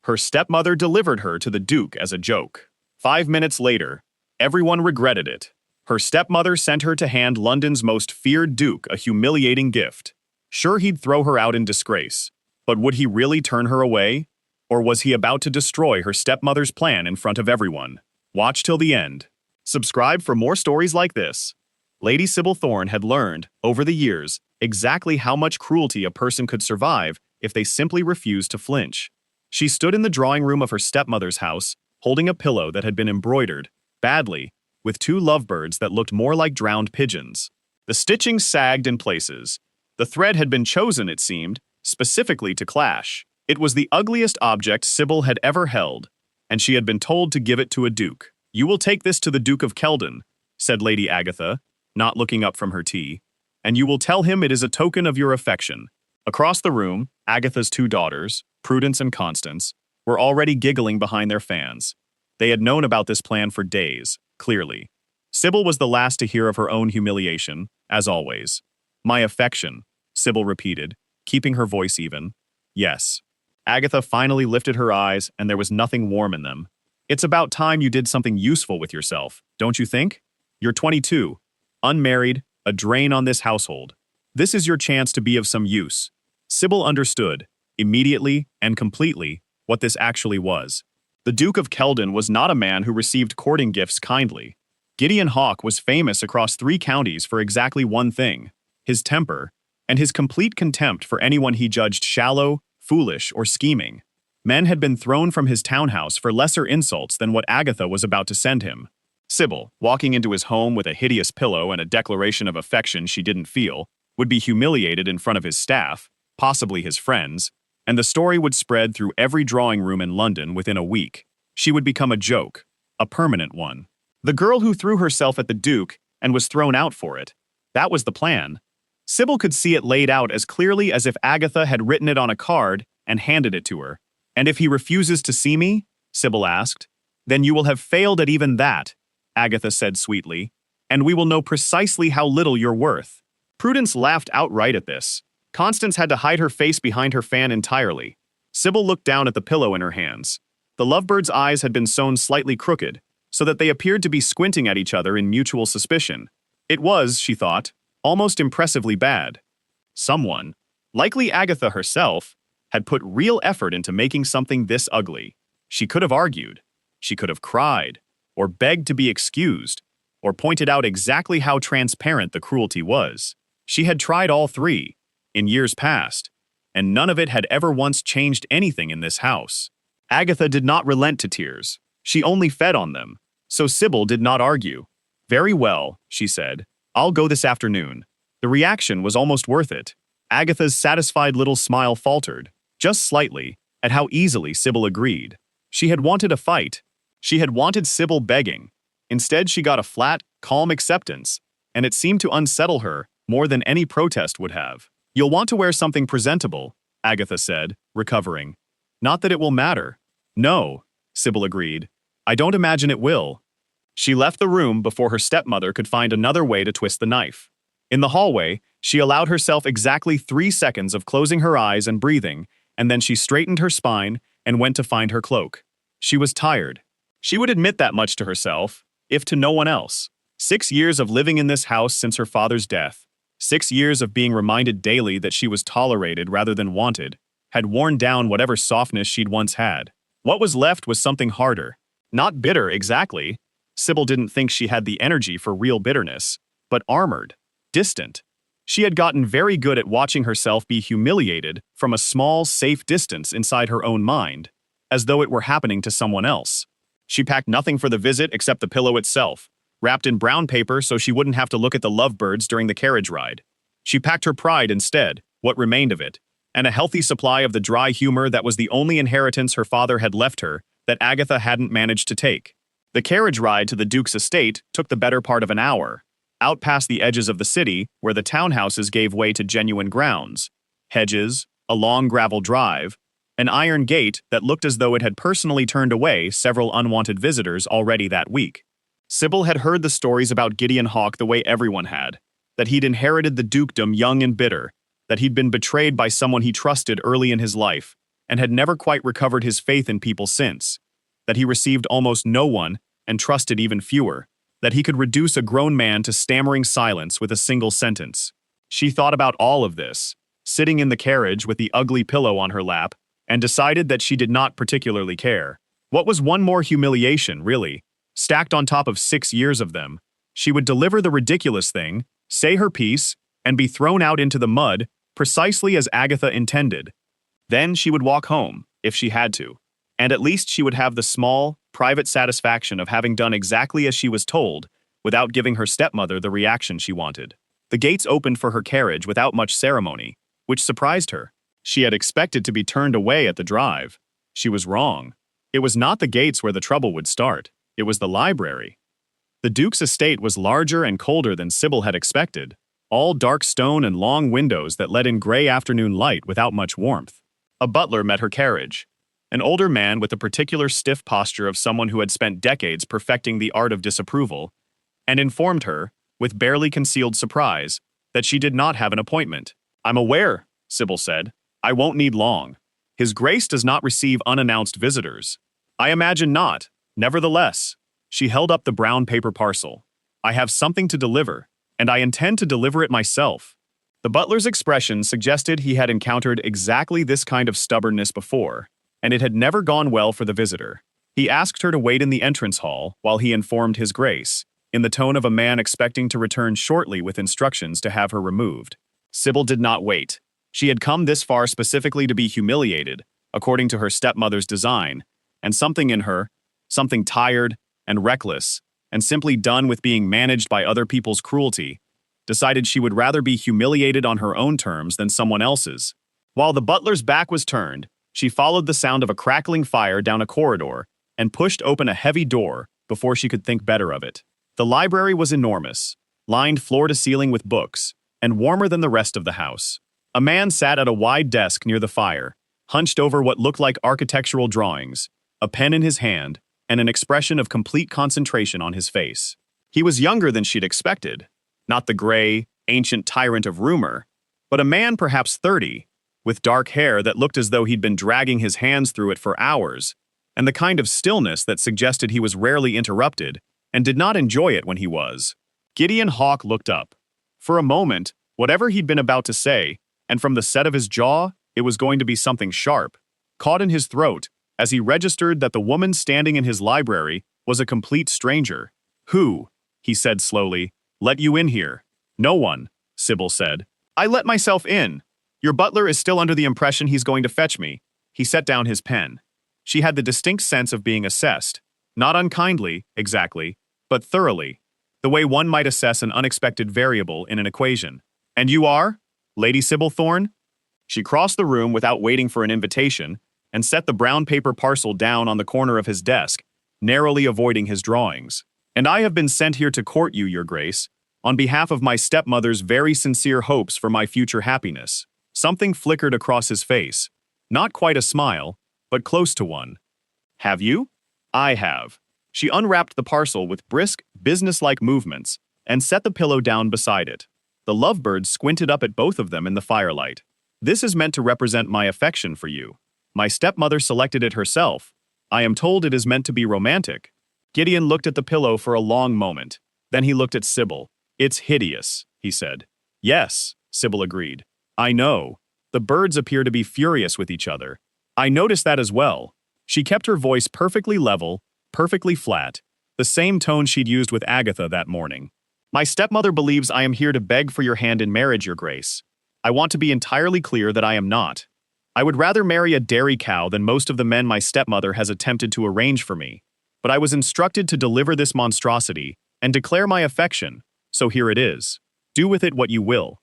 Her stepmother delivered her to the Duke as a joke. 5 minutes later, everyone regretted it. Her stepmother sent her to hand London's most feared Duke a humiliating gift. Sure, he'd throw her out in disgrace, but would he really turn her away? Or was he about to destroy her stepmother's plan in front of everyone? Watch till the end. Subscribe for more stories like this. Lady Sybil Thorne had learned, over the years, exactly how much cruelty a person could survive if they simply refused to flinch. She stood in the drawing room of her stepmother's house, holding a pillow that had been embroidered, badly, with two lovebirds that looked more like drowned pigeons. The stitching sagged in places. The thread had been chosen, it seemed, specifically to clash. It was the ugliest object Sybil had ever held, and she had been told to give it to a duke. "You will take this to the Duke of Keldon," said Lady Agatha, not looking up from her tea, "and you will tell him it is a token of your affection." Across the room, Agatha's two daughters, Prudence and Constance, were already giggling behind their fans. They had known about this plan for days, clearly. Sybil was the last to hear of her own humiliation, as always. "My affection," Sybil repeated, keeping her voice even. "Yes." Agatha finally lifted her eyes, and there was nothing warm in them. "It's about time you did something useful with yourself, don't you think? You're 22, unmarried, a drain on this household. This is your chance to be of some use." Sybil understood, immediately and completely, what this actually was. The Duke of Keldon was not a man who received courting gifts kindly. Gideon Hawke was famous across 3 counties for exactly one thing: his temper, and his complete contempt for anyone he judged shallow, foolish, or scheming. Men had been thrown from his townhouse for lesser insults than what Agatha was about to send him. Sybil, walking into his home with a hideous pillow and a declaration of affection she didn't feel, would be humiliated in front of his staff, possibly his friends, and the story would spread through every drawing room in London within a week. She would become a joke, a permanent one. The girl who threw herself at the Duke and was thrown out for it. That was the plan. Sybil could see it laid out as clearly as if Agatha had written it on a card and handed it to her. "And if he refuses to see me?" Sybil asked. "Then you will have failed at even that," Agatha said sweetly, "and we will know precisely how little you're worth." Prudence laughed outright at this. Constance had to hide her face behind her fan entirely. Sybil looked down at the pillow in her hands. The lovebirds' eyes had been sewn slightly crooked, so that they appeared to be squinting at each other in mutual suspicion. It was, she thought, almost impressively bad. Someone, likely Agatha herself, had put real effort into making something this ugly. She could have argued, she could have cried, or begged to be excused, or pointed out exactly how transparent the cruelty was. She had tried all 3, in years past, and none of it had ever once changed anything in this house. Agatha did not relent to tears. She only fed on them, so Sybil did not argue. "Very well," she said. "I'll go this afternoon." The reaction was almost worth it. Agatha's satisfied little smile faltered, just slightly, at how easily Sybil agreed. She had wanted a fight. She had wanted Sybil begging. Instead, she got a flat, calm acceptance, and it seemed to unsettle her more than any protest would have. "You'll want to wear something presentable," Agatha said, recovering. "Not that it will matter." "No," Sybil agreed. "I don't imagine it will." She left the room before her stepmother could find another way to twist the knife. In the hallway, she allowed herself exactly 3 seconds of closing her eyes and breathing, and then she straightened her spine and went to find her cloak. She was tired. She would admit that much to herself, if to no one else. 6 years of living in this house since her father's death, 6 years of being reminded daily that she was tolerated rather than wanted, had worn down whatever softness she'd once had. What was left was something harder. Not bitter, exactly. Sybil didn't think she had the energy for real bitterness, but armored, distant. She had gotten very good at watching herself be humiliated from a small, safe distance inside her own mind, as though it were happening to someone else. She packed nothing for the visit except the pillow itself, wrapped in brown paper so she wouldn't have to look at the lovebirds during the carriage ride. She packed her pride instead, what remained of it, and a healthy supply of the dry humor that was the only inheritance her father had left her that Agatha hadn't managed to take. The carriage ride to the Duke's estate took the better part of an hour, out past the edges of the city where the townhouses gave way to genuine grounds, hedges, a long gravel drive, an iron gate that looked as though it had personally turned away several unwanted visitors already that week. Sybil had heard the stories about Gideon Hawke the way everyone had, that he'd inherited the dukedom young and bitter, that he'd been betrayed by someone he trusted early in his life, and had never quite recovered his faith in people since, that he received almost no one and trusted even fewer, that he could reduce a grown man to stammering silence with a single sentence. She thought about all of this, sitting in the carriage with the ugly pillow on her lap, and decided that she did not particularly care. What was one more humiliation, really? Stacked on top of 6 years of them, she would deliver the ridiculous thing, say her piece, and be thrown out into the mud, precisely as Agatha intended. Then she would walk home, if she had to, and at least she would have the small, private satisfaction of having done exactly as she was told, without giving her stepmother the reaction she wanted. The gates opened for her carriage without much ceremony, which surprised her. She had expected to be turned away at the drive. She was wrong. It was not the gates where the trouble would start. It was the library. The Duke's estate was larger and colder than Sybil had expected, all dark stone and long windows that let in gray afternoon light without much warmth. A butler met her carriage, an older man with a particular stiff posture of someone who had spent decades perfecting the art of disapproval, and informed her, with barely concealed surprise, that she did not have an appointment. "I'm aware," Sybil said. "I won't need long. His Grace does not receive unannounced visitors." "I imagine not. Nevertheless," she held up the brown paper parcel. "I have something to deliver, and I intend to deliver it myself." The butler's expression suggested he had encountered exactly this kind of stubbornness before, and it had never gone well for the visitor. He asked her to wait in the entrance hall while he informed His Grace, in the tone of a man expecting to return shortly with instructions to have her removed. Sybil did not wait. She had come this far specifically to be humiliated, according to her stepmother's design, and something in her, something tired and reckless, and simply done with being managed by other people's cruelty, decided she would rather be humiliated on her own terms than someone else's. While the butler's back was turned, she followed the sound of a crackling fire down a corridor and pushed open a heavy door before she could think better of it. The library was enormous, lined floor to ceiling with books, and warmer than the rest of the house. A man sat at a wide desk near the fire, hunched over what looked like architectural drawings, a pen in his hand, and an expression of complete concentration on his face. He was younger than she'd expected, not the gray, ancient tyrant of rumor, but a man perhaps 30, with dark hair that looked as though he'd been dragging his hands through it for hours, and the kind of stillness that suggested he was rarely interrupted and did not enjoy it when he was. Gideon Hawke looked up. For a moment, whatever he'd been about to say, and from the set of his jaw, it was going to be something sharp, caught in his throat as he registered that the woman standing in his library was a complete stranger. "Who," he said slowly, "let you in here?" "No one," Sybil said. "I let myself in. Your butler is still under the impression he's going to fetch me." He set down his pen. She had the distinct sense of being assessed, not unkindly, exactly, but thoroughly, the way one might assess an unexpected variable in an equation. "And you are? Lady Sybil Thorne?" She crossed the room without waiting for an invitation and set the brown paper parcel down on the corner of his desk, narrowly avoiding his drawings. "And I have been sent here to court you, Your Grace, on behalf of my stepmother's very sincere hopes for my future happiness." Something flickered across his face. Not quite a smile, but close to one. "Have you?" "I have." She unwrapped the parcel with brisk, businesslike movements and set the pillow down beside it. The lovebird squinted up at both of them in the firelight. "This is meant to represent my affection for you. My stepmother selected it herself. I am told it is meant to be romantic." Gideon looked at the pillow for a long moment. Then he looked at Sybil. "It's hideous," he said. "Yes," Sybil agreed. "I know. The birds appear to be furious with each other. I noticed that as well." She kept her voice perfectly level, perfectly flat, the same tone she'd used with Agatha that morning. "My stepmother believes I am here to beg for your hand in marriage, Your Grace. I want to be entirely clear that I am not. I would rather marry a dairy cow than most of the men my stepmother has attempted to arrange for me, but I was instructed to deliver this monstrosity and declare my affection, so here it is. Do with it what you will."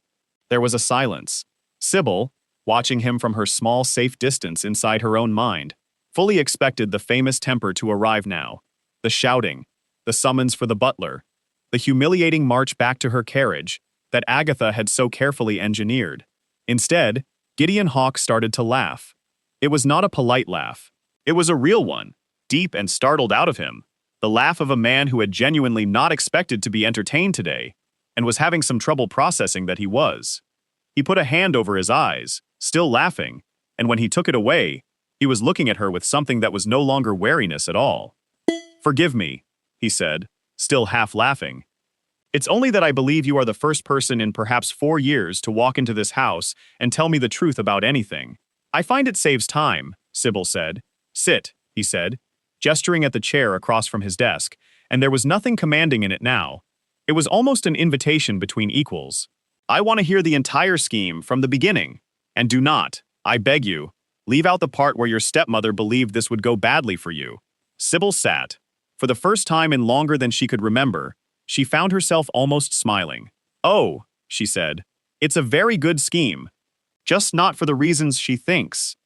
There was a silence. Sybil, watching him from her small, safe distance inside her own mind, fully expected the famous temper to arrive now. The shouting, the summons for the butler, the humiliating march back to her carriage that Agatha had so carefully engineered. Instead, Gideon Hawke started to laugh. It was not a polite laugh. It was a real one, deep and startled out of him, the laugh of a man who had genuinely not expected to be entertained today, and was having some trouble processing that he was. He put a hand over his eyes, still laughing, and when he took it away, He was looking at her with something that was no longer wariness at all. "Forgive me," he said, still half laughing. "It's only that I believe you are the first person in perhaps 4 years to walk into this house and tell me the truth about anything. I find it saves time," Sybil said. "Sit," he said, gesturing at the chair across from his desk, and there was nothing commanding in it now. It was almost an invitation between equals. "I want to hear the entire scheme from the beginning. And do not, I beg you, leave out the part where your stepmother believed this would go badly for you." Sybil sat. For the first time in longer than she could remember, she found herself almost smiling. "Oh," she said, "it's a very good scheme. Just not for the reasons she thinks."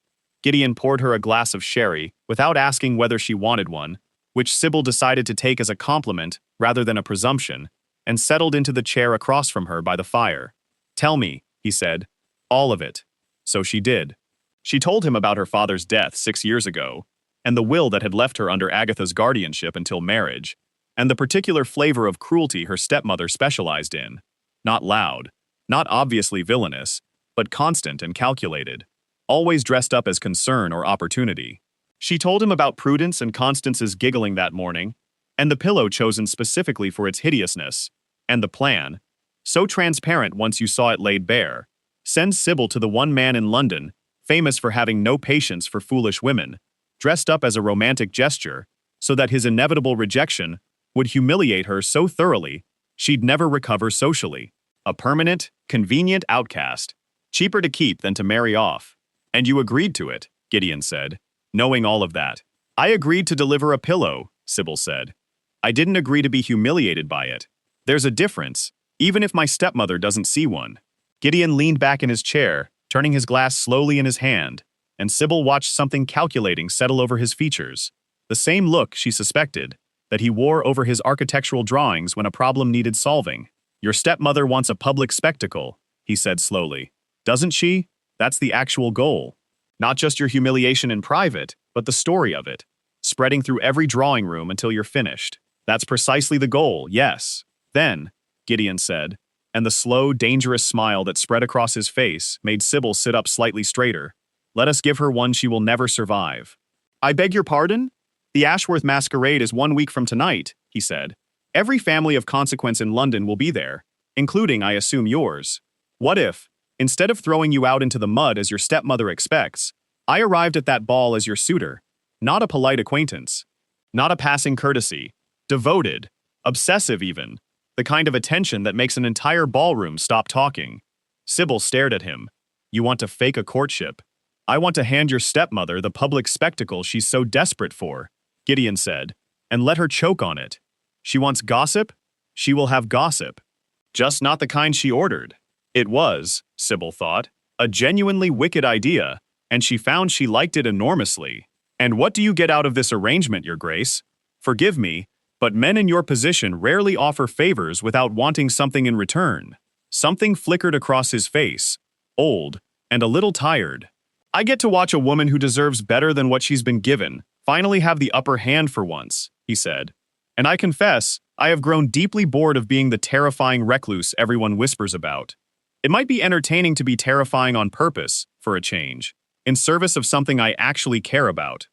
Gideon poured her a glass of sherry, without asking whether she wanted one, which Sybil decided to take as a compliment rather than a presumption, and settled into the chair across from her by the fire. "Tell me," he said, "all of it." So she did. She told him about her father's death 6 years ago, and the will that had left her under Agatha's guardianship until marriage, and the particular flavor of cruelty her stepmother specialized in. Not loud, not obviously villainous, but constant and calculated, always dressed up as concern or opportunity. She told him about Prudence and Constance's giggling that morning, and the pillow chosen specifically for its hideousness, and the plan, so transparent once you saw it laid bare, send Sybil to the one man in London, famous for having no patience for foolish women, dressed up as a romantic gesture, so that his inevitable rejection would humiliate her so thoroughly she'd never recover socially. A permanent, convenient outcast, cheaper to keep than to marry off. "And you agreed to it," Gideon said, knowing all of that. "I agreed to deliver a pillow," Sybil said. "I didn't agree to be humiliated by it. There's a difference, even if my stepmother doesn't see one." Gideon leaned back in his chair, turning his glass slowly in his hand, and Sybil watched something calculating settle over his features. The same look, she suspected, that he wore over his architectural drawings when a problem needed solving. "Your stepmother wants a public spectacle," he said slowly. "Doesn't she? That's the actual goal. Not just your humiliation in private, but the story of it, spreading through every drawing room until you're finished. That's precisely the goal, yes." "Then," Gideon said, and the slow, dangerous smile that spread across his face made Sybil sit up slightly straighter. "Let us give her one she will never survive." "I beg your pardon? The Ashworth masquerade is 1 week from tonight," he said. "Every family of consequence in London will be there, including, I assume, yours. What if, instead of throwing you out into the mud as your stepmother expects, I arrived at that ball as your suitor? Not a polite acquaintance. Not a passing courtesy. Devoted. Obsessive even. The kind of attention that makes an entire ballroom stop talking." Sybil stared at him. "You want to fake a courtship? I want to hand your stepmother the public spectacle she's so desperate for," Gideon said, "and let her choke on it. She wants gossip? She will have gossip. Just not the kind she ordered." It was, Sybil thought, a genuinely wicked idea, and she found she liked it enormously. "And what do you get out of this arrangement, Your Grace? Forgive me, but men in your position rarely offer favors without wanting something in return." Something flickered across his face, old, and a little tired. "I get to watch a woman who deserves better than what she's been given finally have the upper hand for once," he said. "And I confess, I have grown deeply bored of being the terrifying recluse everyone whispers about. It might be entertaining to be terrifying on purpose, for a change, in service of something I actually care about."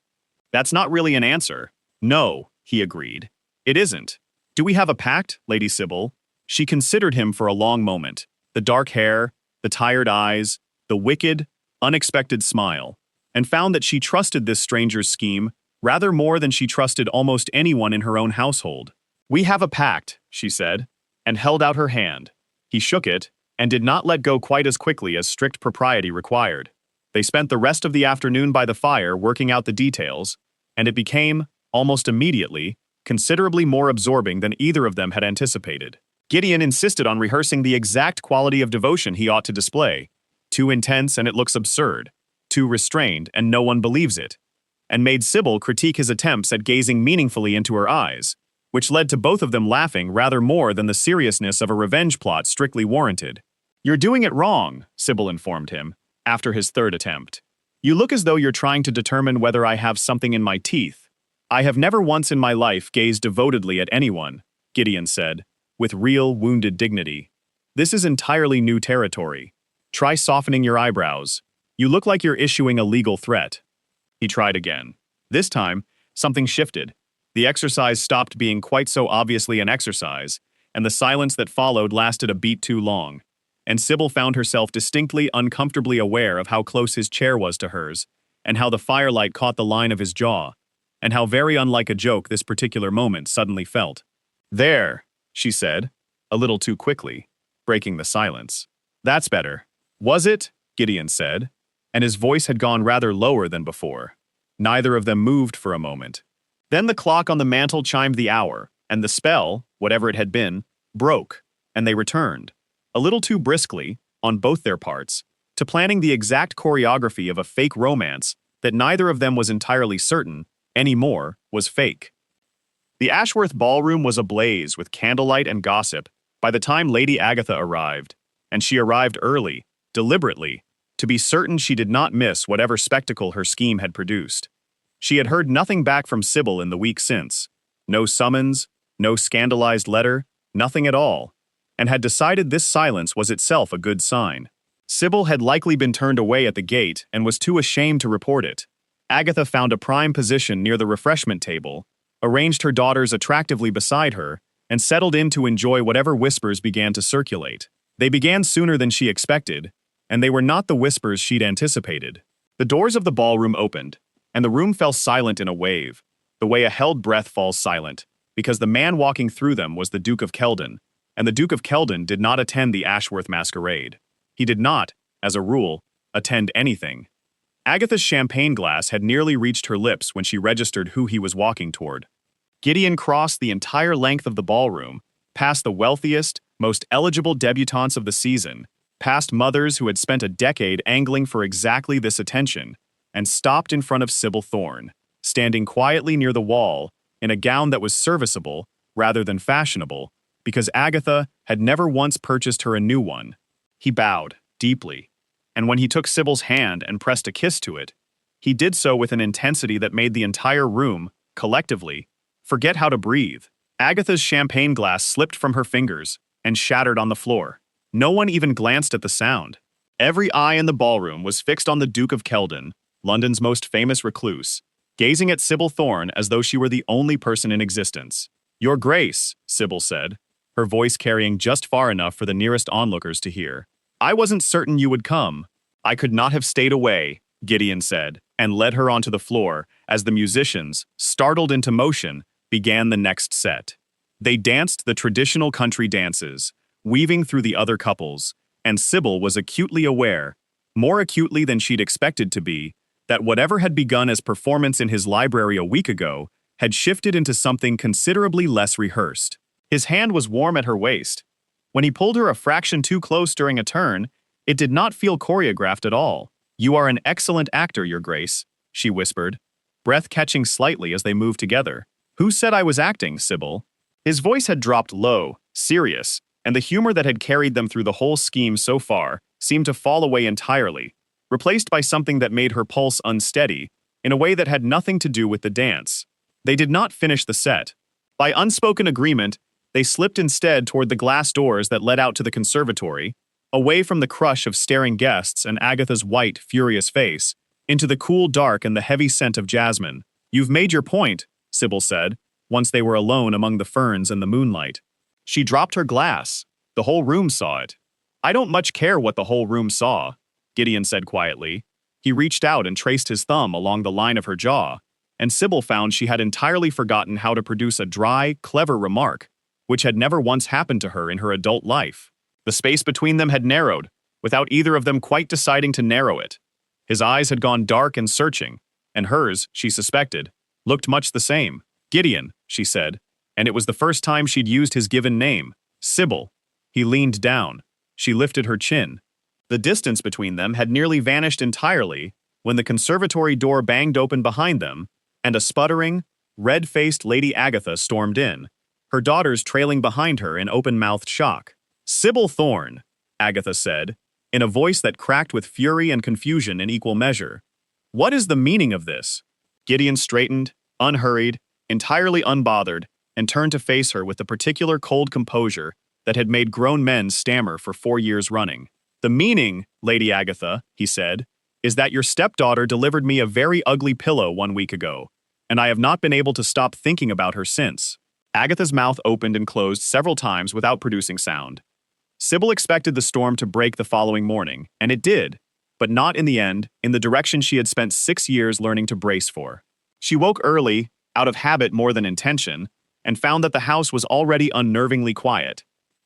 "That's not really an answer." "No," he agreed. "It isn't. Do we have a pact, Lady Sybil?" She considered him for a long moment, the dark hair, the tired eyes, the wicked, unexpected smile, and found that she trusted this stranger's scheme rather more than she trusted almost anyone in her own household. "We have a pact," she said, and held out her hand. He shook it, and did not let go quite as quickly as strict propriety required. They spent the rest of the afternoon by the fire working out the details, and it became, almost immediately, considerably more absorbing than either of them had anticipated. Gideon insisted on rehearsing the exact quality of devotion he ought to display. Too intense and it looks absurd. Too restrained and no one believes it. And made Sybil critique his attempts at gazing meaningfully into her eyes, which led to both of them laughing rather more than the seriousness of a revenge plot strictly warranted. "You're doing it wrong," Sybil informed him, after his third attempt. "You look as though you're trying to determine whether I have something in my teeth." "I have never once in my life gazed devotedly at anyone," Gideon said, with real, wounded dignity. "This is entirely new territory. Try softening your eyebrows. You look like you're issuing a legal threat." He tried again. This time, something shifted. The exercise stopped being quite so obviously an exercise, and the silence that followed lasted a beat too long. And Sybil found herself distinctly uncomfortably aware of how close his chair was to hers, and how the firelight caught the line of his jaw, and how very unlike a joke this particular moment suddenly felt. "There," she said, a little too quickly, breaking the silence. "That's better." "Was it?" Gideon said, and his voice had gone rather lower than before. Neither of them moved for a moment. Then the clock on the mantel chimed the hour, and the spell, whatever it had been, broke, and they returned, a little too briskly, on both their parts, to planning the exact choreography of a fake romance that neither of them was entirely certain, any more, was fake. The Ashworth ballroom was ablaze with candlelight and gossip by the time Lady Agatha arrived, and she arrived early, deliberately, to be certain she did not miss whatever spectacle her scheme had produced. She had heard nothing back from Sybil in the week since, no summons, no scandalized letter, nothing at all, and had decided this silence was itself a good sign. Sybil had likely been turned away at the gate and was too ashamed to report it. Agatha found a prime position near the refreshment table, arranged her daughters attractively beside her, and settled in to enjoy whatever whispers began to circulate. They began sooner than she expected, and they were not the whispers she'd anticipated. The doors of the ballroom opened, and the room fell silent in a wave, the way a held breath falls silent, because the man walking through them was the Duke of Keldon, and the Duke of Keldon did not attend the Ashworth masquerade. He did not, as a rule, attend anything. Agatha's champagne glass had nearly reached her lips when she registered who he was walking toward. Gideon crossed the entire length of the ballroom, past the wealthiest, most eligible debutantes of the season, past mothers who had spent a decade angling for exactly this attention, and stopped in front of Sybil Thorne, standing quietly near the wall, in a gown that was serviceable, rather than fashionable, because Agatha had never once purchased her a new one. He bowed, deeply, and when he took Sybil's hand and pressed a kiss to it, he did so with an intensity that made the entire room, collectively, forget how to breathe. Agatha's champagne glass slipped from her fingers and shattered on the floor. No one even glanced at the sound. Every eye in the ballroom was fixed on the Duke of Keldon, London's most famous recluse, gazing at Sybil Thorne as though she were the only person in existence. "Your Grace," Sybil said, her voice carrying just far enough for the nearest onlookers to hear. "I wasn't certain you would come." "I could not have stayed away," Gideon said, and led her onto the floor as the musicians, startled into motion, began the next set. They danced the traditional country dances, weaving through the other couples, and Sybil was acutely aware, more acutely than she'd expected to be, that whatever had begun as performance in his library a week ago had shifted into something considerably less rehearsed. His hand was warm at her waist. When he pulled her a fraction too close during a turn, it did not feel choreographed at all. "You are an excellent actor, Your Grace," she whispered, breath catching slightly as they moved together. "Who said I was acting, Sybil?" His voice had dropped low, serious, and the humor that had carried them through the whole scheme so far seemed to fall away entirely, replaced by something that made her pulse unsteady, in a way that had nothing to do with the dance. They did not finish the set. By unspoken agreement, they slipped instead toward the glass doors that led out to the conservatory, away from the crush of staring guests and Agatha's white, furious face, into the cool dark and the heavy scent of jasmine. "You've made your point," Sybil said, once they were alone among the ferns and the moonlight. She dropped her glass. The whole room saw it. "I don't much care what the whole room saw," Gideon said quietly. He reached out and traced his thumb along the line of her jaw, and Sybil found she had entirely forgotten how to produce a dry, clever remark, which had never once happened to her in her adult life. The space between them had narrowed, without either of them quite deciding to narrow it. His eyes had gone dark and searching, and hers, she suspected, looked much the same. "Gideon," she said, and it was the first time she'd used his given name, Sybil. He leaned down. She lifted her chin. The distance between them had nearly vanished entirely when the conservatory door banged open behind them, and a sputtering, red-faced Lady Agatha stormed in, her daughters trailing behind her in open-mouthed shock. "Sybil Thorne," Agatha said, in a voice that cracked with fury and confusion in equal measure. "What is the meaning of this?" Gideon straightened, unhurried, entirely unbothered, and turned to face her with the particular cold composure that had made grown men stammer for 4 years running. "The meaning, Lady Agatha," he said, is that your stepdaughter delivered me a very ugly pillow 1 week ago, and I have not been able to stop thinking about her since." Agatha's mouth opened and closed several times without producing sound. Sybil expected the storm to break the following morning, and it did, but not in the end, in the direction she had spent 6 years learning to brace for. She woke early, out of habit more than intention, and found that the house was already unnervingly quiet.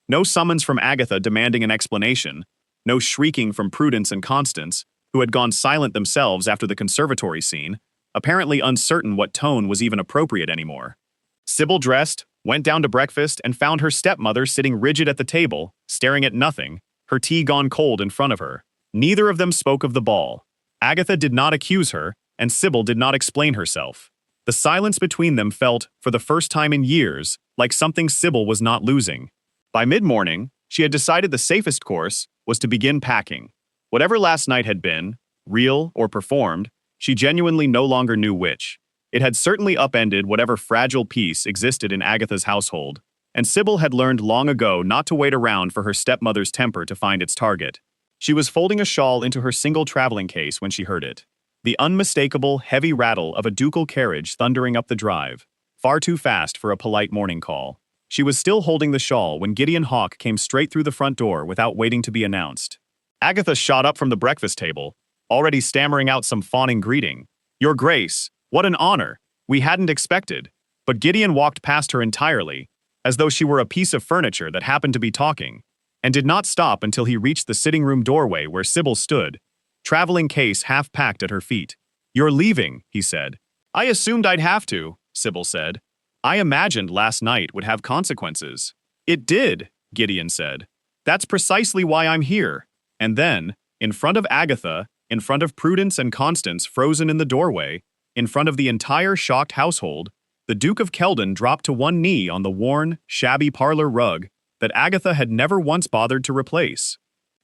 No summons from Agatha demanding an explanation, no shrieking from Prudence and Constance, who had gone silent themselves after the conservatory scene, apparently uncertain what tone was even appropriate anymore. Sybil dressed, went down to breakfast, and found her stepmother sitting rigid at the table, staring at nothing, her tea gone cold in front of her. Neither of them spoke of the ball. Agatha did not accuse her, and Sybil did not explain herself. The silence between them felt, for the first time in years, like something Sybil was not losing. By mid-morning, she had decided the safest course was to begin packing. Whatever last night had been, real or performed, she genuinely no longer knew which. It had certainly upended whatever fragile peace existed in Agatha's household, and Sybil had learned long ago not to wait around for her stepmother's temper to find its target. She was folding a shawl into her single traveling case when she heard it. The unmistakable, heavy rattle of a ducal carriage thundering up the drive, far too fast for a polite morning call. She was still holding the shawl when Gideon Hawke came straight through the front door without waiting to be announced. Agatha shot up from the breakfast table, already stammering out some fawning greeting. "Your Grace, what an honor! We hadn't expected." But Gideon walked past her entirely, as though she were a piece of furniture that happened to be talking, and did not stop until he reached the sitting room doorway where Sybil stood, traveling case half packed at her feet. "You're leaving," he said. "I assumed I'd have to," Sybil said. "I imagined last night would have consequences." "It did," Gideon said. "That's precisely why I'm here." And then, in front of Agatha, in front of Prudence and Constance frozen in the doorway, in front of the entire shocked household, the Duke of Keldon dropped to one knee on the worn, shabby parlor rug that Agatha had never once bothered to replace.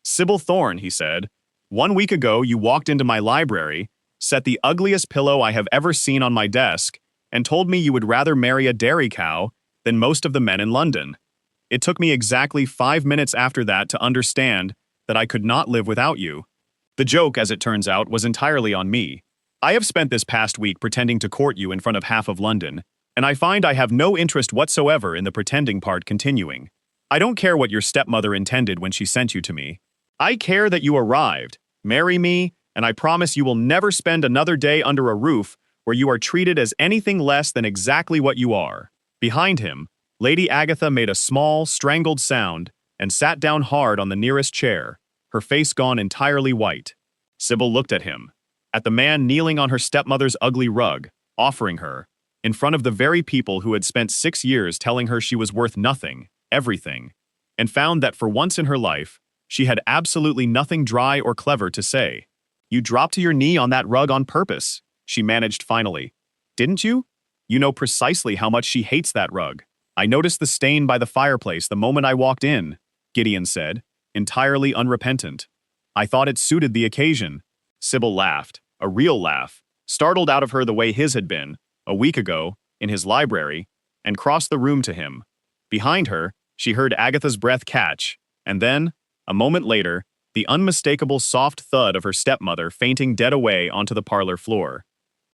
"Sybil Thorne," he said, "1 week ago you walked into my library, set the ugliest pillow I have ever seen on my desk, and told me you would rather marry a dairy cow than most of the men in London. It took me exactly 5 minutes after that to understand that I could not live without you. The joke, as it turns out, was entirely on me. I have spent this past week pretending to court you in front of half of London, and I find I have no interest whatsoever in the pretending part continuing. I don't care what your stepmother intended when she sent you to me. I care that you arrived, marry me, and I promise you will never spend another day under a roof where you are treated as anything less than exactly what you are." Behind him, Lady Agatha made a small, strangled sound and sat down hard on the nearest chair, her face gone entirely white. Sybil looked at him, at the man kneeling on her stepmother's ugly rug, offering her, in front of the very people who had spent 6 years telling her she was worth nothing, everything, and found that for once in her life, she had absolutely nothing dry or clever to say. "You dropped to your knee on that rug on purpose," she managed finally. "Didn't you? You know precisely how much she hates that rug. I noticed the stain by the fireplace the moment I walked in," Gideon said, entirely unrepentant. "I thought it suited the occasion." Sybil laughed, a real laugh, startled out of her the way his had been, a week ago, in his library, and crossed the room to him. Behind her, she heard Agatha's breath catch, and then, a moment later, the unmistakable soft thud of her stepmother fainting dead away onto the parlor floor.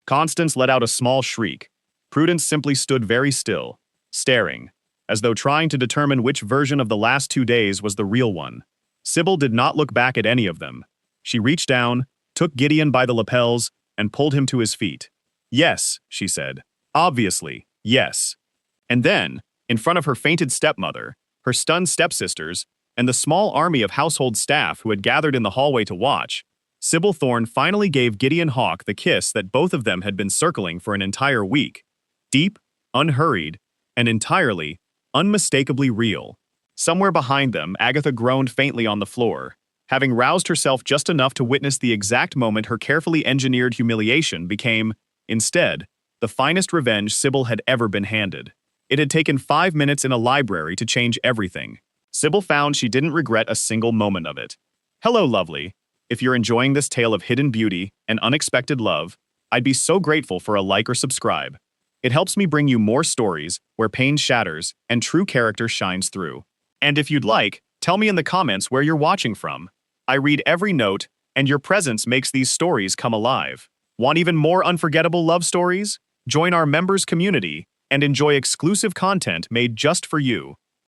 Constance let out a small shriek. Prudence simply stood very still, staring, as though trying to determine which version of the last 2 days was the real one. Sybil did not look back at any of them. She reached down, took Gideon by the lapels, and pulled him to his feet. "Yes," she said. "Obviously, yes." And then, in front of her fainted stepmother, her stunned stepsisters, and the small army of household staff who had gathered in the hallway to watch, Sybil Thorne finally gave Gideon Hawke the kiss that both of them had been circling for an entire week. Deep, unhurried, and entirely, unmistakably real. Somewhere behind them, Agatha groaned faintly on the floor, having roused herself just enough to witness the exact moment her carefully engineered humiliation became, instead, the finest revenge Sybil had ever been handed. It had taken 5 minutes in a library to change everything. Sybil found she didn't regret a single moment of it. Hello, lovely. If you're enjoying this tale of hidden beauty and unexpected love, I'd be so grateful for a like or subscribe. It helps me bring you more stories where pain shatters and true character shines through. And if you'd like, tell me in the comments where you're watching from. I read every note and your presence makes these stories come alive. Want even more unforgettable love stories? Join our members community and enjoy exclusive content made just for you.